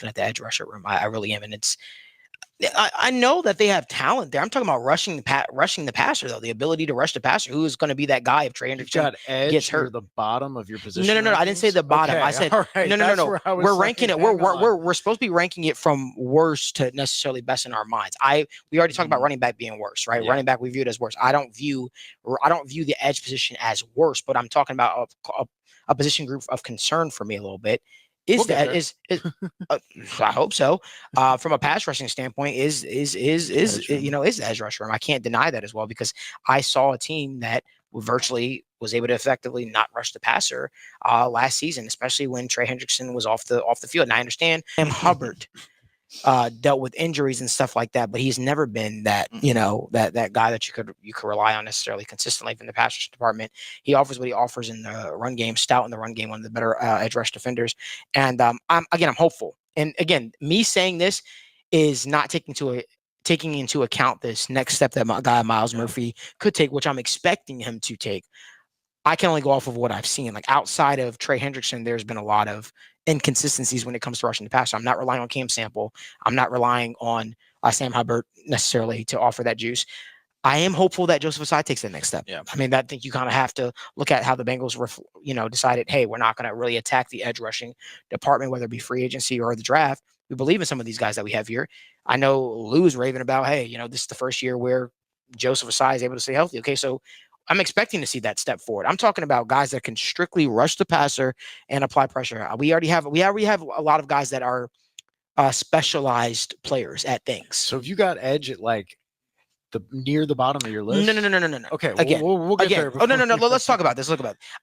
looking at the edge rusher room. I really am, and I know that they have talent there. I'm talking about rushing the passer, though. The ability to rush the passer. Who is going to be that guy if Trey Hendrickson gets hurt? The bottom of your position. No. I didn't say the bottom. Okay, I said right. no. We're ranking it. We're supposed to be ranking it from worst to necessarily best in our minds. We already talked about running back being worse, right? Yeah. Running back we view it as worse. I don't view the edge position as worse, but I'm talking about a position group of concern for me a little bit. I hope so. From a pass rushing standpoint, is the edge rusher room. I can't deny that as well, because I saw a team that virtually was able to effectively not rush the passer last season, especially when Trey Hendrickson was off the field. And I understand Hubbard dealt with injuries and stuff like that, but he's never been that, that guy that you could rely on necessarily consistently from the pass rush department. He offers what he offers in the run game, stout in the run game, one of the better edge rush defenders. And I'm hopeful. And again, me saying this is not taking into account this next step that my guy Myles Murphy could take, which I'm expecting him to take. I can only go off of what I've seen. Like, outside of Trey Hendrickson, there's been a lot of inconsistencies when it comes to rushing the passer. I'm not relying on Cam Sample. I'm not relying on Sam Hubbard necessarily to offer that juice. I am hopeful that Joseph Ossai takes the next step. Yeah. I mean, I think you kind of have to look at how the Bengals decided, hey, we're not going to really attack the edge rushing department, whether it be free agency or the draft. We believe in some of these guys that we have here. I know Lou's raving about, hey, this is the first year where Joseph Ossai is able to stay healthy. Okay, so I'm expecting to see that step forward. I'm talking about guys that can strictly rush the passer and apply pressure. We already have a lot of guys that are specialized players at things. So if you got edge at like near the bottom of your list? No. Okay, we'll get there. Oh, no. Let's talk about this.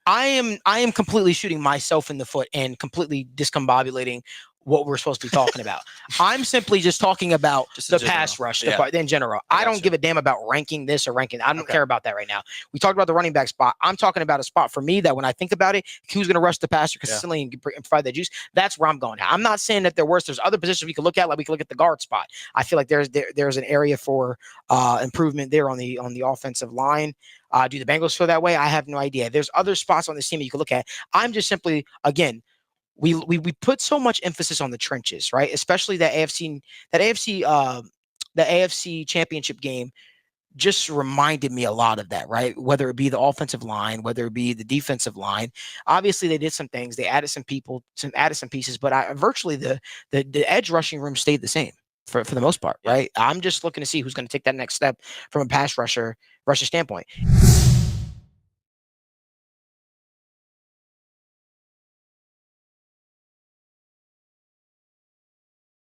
I am completely shooting myself in the foot and completely discombobulating what we're supposed to be talking about. I'm simply just talking about the pass rush in general. I don't give a damn about ranking this or ranking. I don't care about that right now. We talked about the running back spot. I'm talking about a spot for me that when I think about it, who's going to rush the passer consistently and provide that juice, that's where I'm going at. I'm not saying that they're worse. There's other positions we could look at, like we could look at the guard spot. I feel like there's an area for improvement there on the offensive line. Do the Bengals feel that way? I have no idea. There's other spots on this team that you could look at. I'm just simply, again, we put so much emphasis on the trenches, right? Especially the AFC championship game just reminded me a lot of that, right? Whether it be the offensive line, whether it be the defensive line. Obviously, they did some things. They added some people, added some pieces, but virtually the edge rushing room stayed the same for the most part, right? I'm just looking to see who's going to take that next step from a pass rusher standpoint.